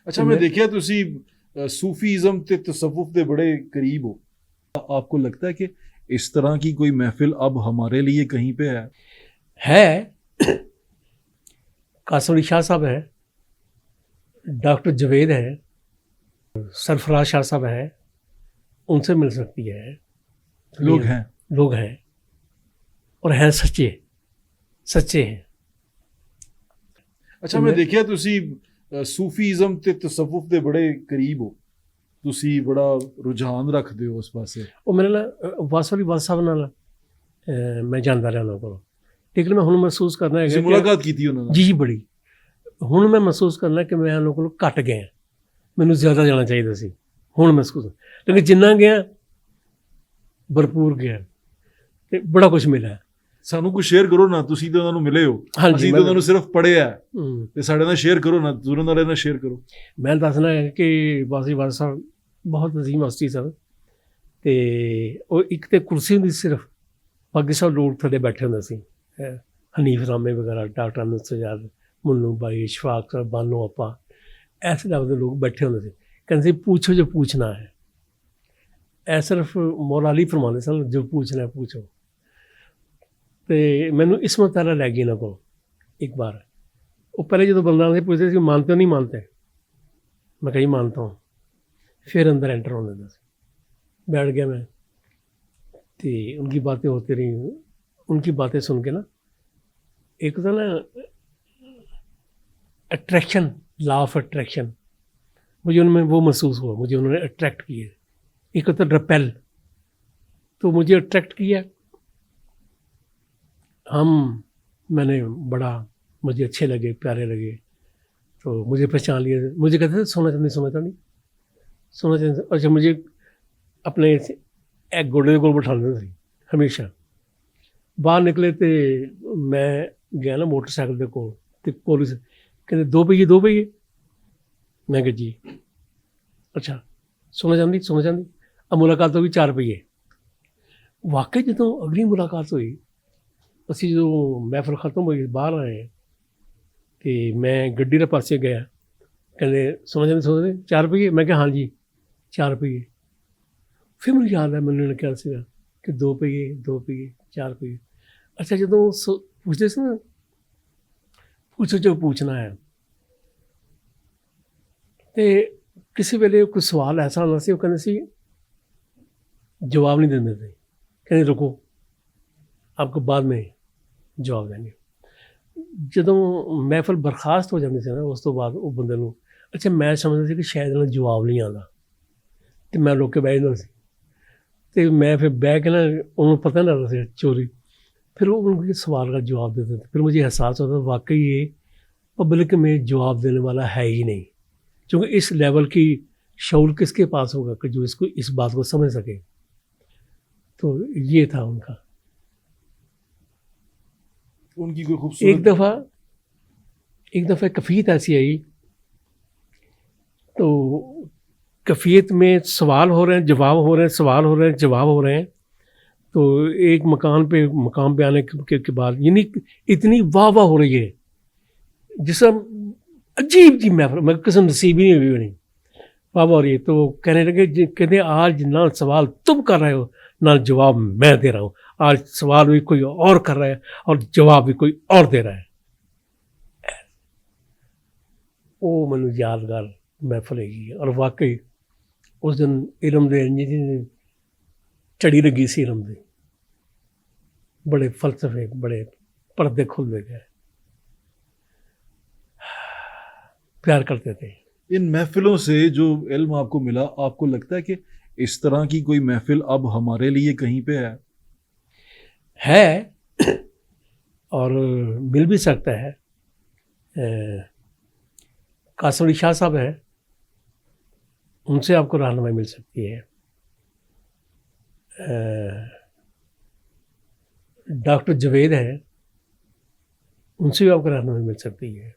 اچھا میں دیکھا تسی صوفیزم تے تصوف دے بڑے قریب ہو. آپ کو لگتا ہے کہ اس طرح کی کوئی محفل اب ہمارے لیے کہیں پہ ہے؟ قاسم علی شاہ صاحب ہے، ڈاکٹر جوید ہے، سرفراز شاہ صاحب ہے، ان سے مل سکتی ہے. لوگ ہیں اور ہیں سچے ہیں. اچھا میں دیکھا تسی صوفیزم تے تصوف دے بڑے قریب ہو، تسی بڑا رجحان رکھ دے ہو اس پاسے. وہ میرے نال واس علی واس صاحب نال میں جانتا رہا انہوں کو، لیکن میں ہن محسوس کرنا ہے کہ ملاقات کی انہوں نے. جی بڑی ہن میں محسوس کرنا کہ میں انہوں کو گھٹ گیا، مینوں زیادہ جانا چاہیے سی. ہن محسوس لیکن جنہ گیا بھرپور گیا تے بڑا کچھ ملا. سانو کچھ شیئر کرو نا، تسی تے انہوں ملے ہو، اسی تے انہوں صرف پڑھیا ہے تے ساڈے نال شیئر کرو نا، ضرور نال شیئر کرو. میں دسنا ہے کہ واس علی واس صاحب بہت عظیم ہستی سن تے وہ ایک تے کرسی ہوندی صرف، باقی سب لوگ تھلے بیٹھے ہوندے سی. حنیف رامے وغیرہ، ڈاکٹر انت سجاد، منو بھائی، اشفاق صاحب، بانو آپا، ایسے لیول کے لوگ بیٹھے ہوندے سی. کہندے سی پوچھو جو پوچھنا ہے. اے صرف مولا علی فرماندے سن جو پوچھنا ہے پوچھو. تے مینوں عصمت تعالیٰ لے گئی انہاں کو ایک بار. وہ پہلے جدوں بندہ سے پوچھتے سی مانتے ہو نہیں مانتے، میں کہیں مانتا ہوں. پھر اندر انٹر ہونے دیتا سی. بیٹھ گیا میں تے ان کی باتیں ہوتی رہیں. ان کی باتیں سن کے نا ایک ہوتا نا اٹریکشن، لا آف اٹریکشن، مجھے ان میں وہ محسوس ہوا. مجھے انہوں نے اٹریکٹ کیا. ایک ہوتا ریپیل، تو مجھے اٹریکٹ کیا. میں نے بڑا، مجھے اچھے لگے، پیارے لگے، تو مجھے پہچان لیا. مجھے کہتے تھے سونا چاندی. اچھا مجھے اپنے ایک گوڑے کو بٹھانا تھے ہمیشہ. باہر نکلے تو میں گیا نا موٹر سائیکل کے کول، تو پولیس کہتے 2 پہیے. میں کہ جی. اچھا سونا چاندی. اب ملاقات ہوگی 4 پہیے. واقعی جدوں اگلی ملاقات ہوئی، اسی جو محفل ختم ہوئی باہر آئے کہ میں گڈی کے پاسے گیا. کہتے سونا چاندی 4 پہیے. میں کہ ہاں جی 4 پہیے. پھر مجھے یاد ہے میں نے کیا سا کہ 2 پہیے 4 پہیے. اچھا جدوں پوچھتے سی نا پوچھو جو پوچھنا ہے، تو کسی ویلے کوئی سوال ایسا ہونا سی، وہ کہتے سی جواب نہیں دیندے تھے. کہتے رکو آپ کو بعد میں جواب دیں گے. جدوں محفل برخاست ہو جاتی سی نا، اس تو بعد وہ بندے نوں اچھا میں سمجھدا سی کہ شاید انہاں جواب نہیں آتا، تو میں لوگ کے بہ جاتا سی. تو میں پھر بہ کے نا انہوں پتہ نہیں لگتا سی چوری. پھر وہ ان کے سوال کا جواب دیتے تھے. پھر مجھے احساس ہوتا تھا واقعی یہ پبلک میں جواب دینے والا ہے ہی نہیں، کیونکہ اس لیول کی شعور کس کے پاس ہوگا کہ جو اس بات کو سمجھ سکے. تو یہ تھا ان کا. ان کی کوئی خوبصورت ایک دفعہ کفیت ایسی آئی، تو کفیت میں سوال ہو رہے ہیں جواب ہو رہے ہیں، سوال ہو رہے ہیں جواب ہو رہے ہیں. تو ایک مقام پہ آنے کے بعد یعنی اتنی واہ ہو رہی ہے جس عجیب محفل، میں قسم نصیب ہی نہیں ہوئی واہ ہو رہی ہے. تو کہنے لگے کہتے آج نہ سوال تم کر رہے ہو نہ جواب میں دے رہا ہوں. آج سوال بھی کوئی اور کر رہا ہے اور جواب بھی کوئی اور دے رہا ہے. وہ مجھے یادگار محفل ہے. اور واقعی اس دن علم دے چڑی لگی سی. علم دے بڑے فلسفے، بڑے پردے کھل دے گئے. پیار کرتے تھے. ان محفلوں سے جو علم آپ کو ملا، آپ کو لگتا ہے کہ اس طرح کی کوئی محفل اب ہمارے لیے کہیں پہ ہے اور مل بھی سکتا ہے. قاسم علی شاہ صاحب ہیں، ان سے آپ کو رہنمائی مل سکتی ہے. ڈاکٹر جوید ہیں، ان سے بھی آپ کو رہنمائی مل سکتی ہے.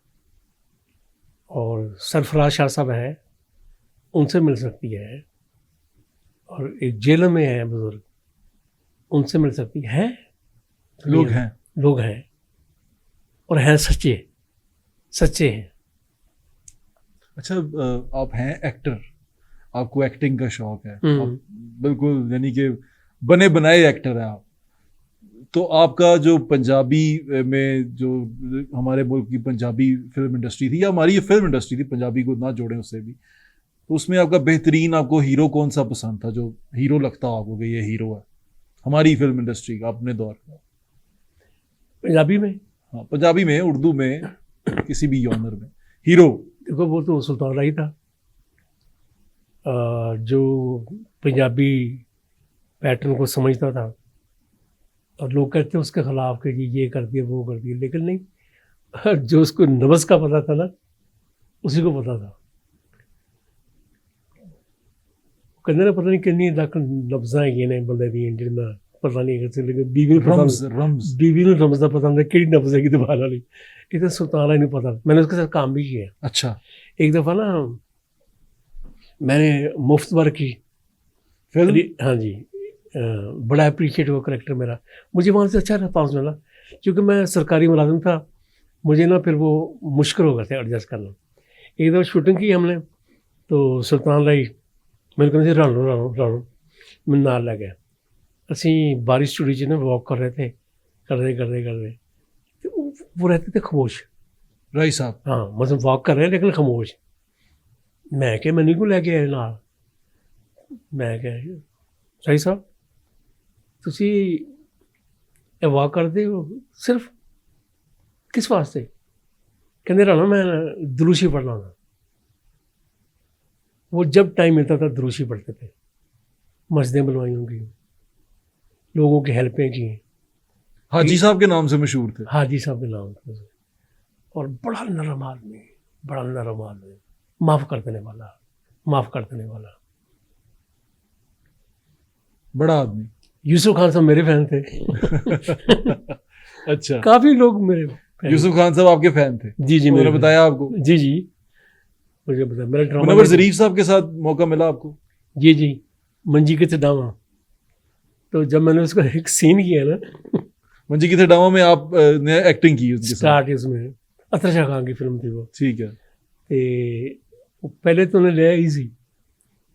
اور سرفراز شاہ صاحب ہیں، ان سے مل سکتی ہے. اور ایک جیل میں ہیں بزرگ، ان سے مل سکتی ہے. لوگ ہیں اور ہیں سچے ہیں. اچھا آپ ہیں ایکٹر, آپ کو ایکٹنگ کا شوق ہے, ہوں. آپ بالکل یعنی کہ بنے بنائے ایکٹر ہیں آپ. تو آپ کا جو پنجابی میں جو ہمارے ملک کی پنجابی فلم انڈسٹری تھی, یا ہماری یہ فلم انڈسٹری تھی, پنجابی کو نہ جوڑیں اس سے بھی, تو اس میں آپ کا بہترین آپ کو ہیرو کون سا پسند تھا, جو ہیرو لگتا ہو آپ کو کہ یہ ہیرو ہے ہماری فلم انڈسٹری کا اپنے دور کا؟ پنجابی میں ہاں, پنجابی میں, اردو میں, کسی بھی یونر میں ہیرو. دیکھو وہ تو سلطان رائی تھا, جو پنجابی پیٹرن کو سمجھتا تھا, اور لوگ کہتے ہیں اس کے خلاف کہ جی یہ کر دیا وہ کر دیا, لیکن نہیں, جو اس کو نبض کا پتہ تھا نا اسی کو پتہ تھا. کہتے نا پتہ نہیں کنی لاکھ نبضاں ہی نے بندے دی جن میں پتہ نہیں کرتے, لیکن بیوی بیوی نے رمز کا پتہ نہیں کہڑی نبض ہے کہ دوبارہ والی, یہ تو سلطان رائی نہیں پتہ. میں نے اس کے ساتھ کام بھی کیا. اچھا, ایک دفعہ نا میں نے مفت ورک کی فلم, ہاں جی, بڑا اپریشیٹ ہوا کریکٹر میرا, مجھے وہاں سے اچھا رسپانس ملا, کیونکہ میں سرکاری ملازم تھا, مجھے نا پھر وہ مشکل ہو گیا تھا ایڈجسٹ کرنا. ایک دفعہ شوٹنگ کی ہم نے, تو سلطان رائی میرے کو راڑو میں نال لے گیا. اسی بارش اسٹوڈیو چ نا واک کر رہے تھے, کرتے وہ رہتے تھے خاموش. رائی صاحب, ہاں مطلب واک کر رہے ہیں لیکن خاموش. میں کہ میں کو لے کے آئے نال, میں کہ رائی صاحب تسی یہ واک کرتے ہو صرف کس واسطے؟ کہتے رہنا میں دروشی پڑھنا ہونا. وہ جب ٹائم ملتا تھا دروشی پڑھتے تھے, مسجدیں بنوائی ہوں گی, لوگوں کی ہیلپیں کی. حاجی صاحب کے نام سے مشہور تھے. حاجی صاحب کے نام تھے, اور بڑا نرم آدمی, بڑا نرم آدمی, معاف کر دینے والا, معاف کر دینے والا. بڑا آدمی. یوسف خان صاحب میرے فین تھے. اچھا, کافی لوگ میرے فین. یوسف خان صاحب آپ کے فین تھے؟ جی جی, میں نے بتایا آپ کو. جی جی مجھے بتایا. میرا ڈرامہ منور ظریف صاحب کے ساتھ موقع ملا آپ کو؟ جی جی, منجی کے تھڈاواں. تو جب میں نے اس کا ایک سین کیا نا, منجی کی تھڈاواں میں آپ نے ایکٹنگ کی اس کے ساتھ؟ اسٹارٹ اس میں اطہر شاہ خان کی فلم تھی وہ. ٹھیک ہے. پہلے تو انہیں لیا ہی سی,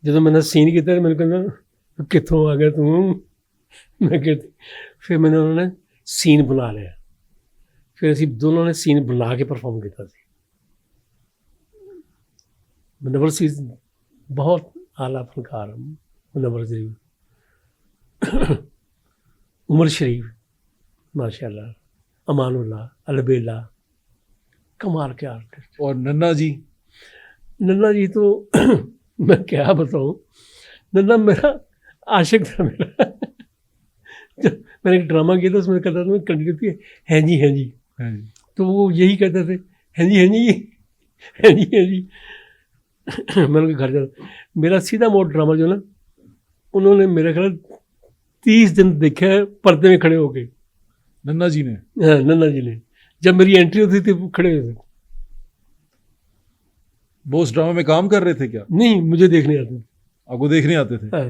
جب میں نے سین کیا میں نے کہا کتوں آ گیا تم, میں کہتی. پھر میں نے انہوں نے سین بنا لیا, پھر اسی دونوں نے سین بنا کے پرفارم کیا تھا. منور ظریف بہت اعلیٰ فنکار, منور ظریف. عمر شریف ماشاء اللہ, امان اللہ, البیلا, کمال کے آرٹسٹ. اور ننا جی؟ ننا جی تو میں کیا بتاؤں, ننا میرا عاشق تھا میرا. جب میں نے ایک ڈرامہ کیا تھا اس میں کہتا تھا میں کنٹینیو کی ہیں جی ہیں جی, تو وہ یہی کہتے تھے ہیں جی ہیں جی ہیں جی ہیں جی. میں نے گھر جاتا, میرا سیدھا موڈ ڈرامہ جو نا انہوں نے میرا خیال 30 دن دیکھے پردے میں کھڑے ہو کے. ننا جی نے؟ ہاں ننا جی نے, جب میری انٹری ہوتی تھی وہ کھڑے ہوئے تھے. وہ اس ڈرامے میں کام کر رہے تھے کیا؟ نہیں, مجھے دیکھنے آتے تھے. آپ کو دیکھنے آتے تھے؟ ہاں.